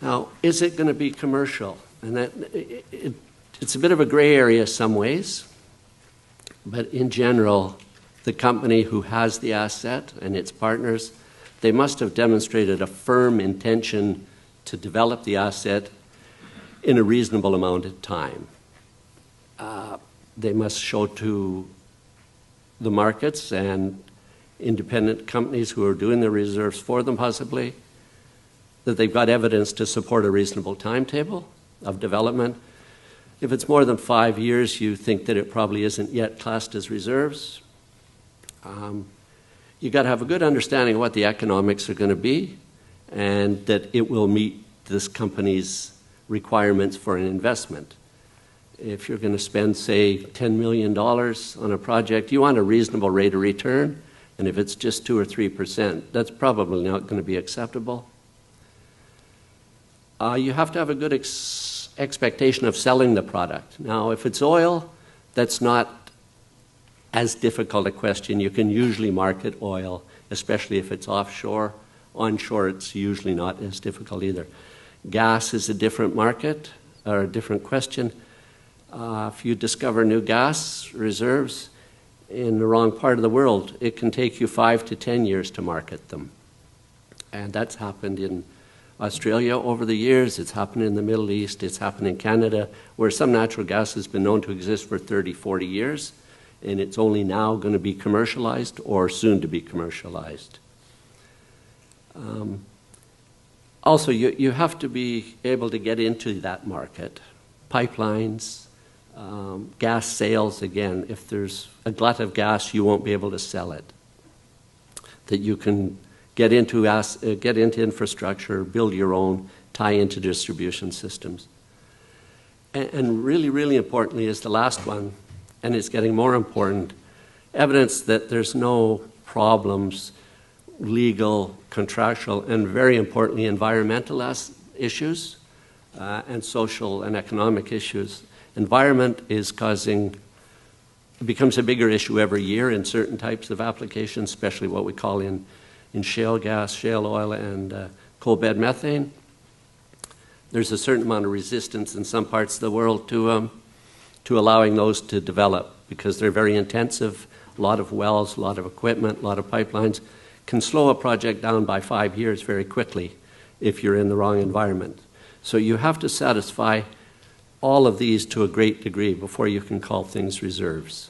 Now, is it going to be commercial? And it's a bit of a gray area some ways, but in general, the company who has the asset and its partners, they must have demonstrated a firm intention to develop the asset in a reasonable amount of time. They must show to the markets and independent companies who are doing the reserves for them possibly that they've got evidence to support a reasonable timetable of development. If it's more than 5 years, you think that it probably isn't yet classed as reserves. You've got to have a good understanding of what the economics are going to be and that it will meet this company's requirements for an investment. If you're going to spend, say, $10 million on a project, you want a reasonable rate of return, and if it's just 2 or 3%, that's probably not going to be acceptable. You have to have a good expectation of selling the product. Now, if it's oil, that's not as difficult a question. You can usually market oil, especially if it's offshore. Onshore, it's usually not as difficult either. Gas is a different market, or a different question. If you discover new gas reserves in the wrong part of the world, it can take you 5 to 10 years to market them. And that's happened in Australia over the years, it's happened in the Middle East, it's happened in Canada, where some natural gas has been known to exist for 30, 40 years, and it's only now going to be commercialized or soon to be commercialized. Also, you have to be able to get into that market. Pipelines, gas sales, again, if there's a glut of gas, you won't be able to sell it. That you can get into infrastructure, build your own, tie into distribution systems. And really, really importantly is the last one, and it's getting more important, evidence that there's no problems, legal, contractual, and very importantly, environmental issues and social and economic issues. Environment is it becomes a bigger issue every year in certain types of applications, especially what we call in shale gas, shale oil, and coal bed methane. There's a certain amount of resistance in some parts of the world to allowing those to develop because they're very intensive. A lot of wells, a lot of equipment, a lot of pipelines can slow a project down by 5 years very quickly if you're in the wrong environment. So you have to satisfy all of these to a great degree before you can call things reserves.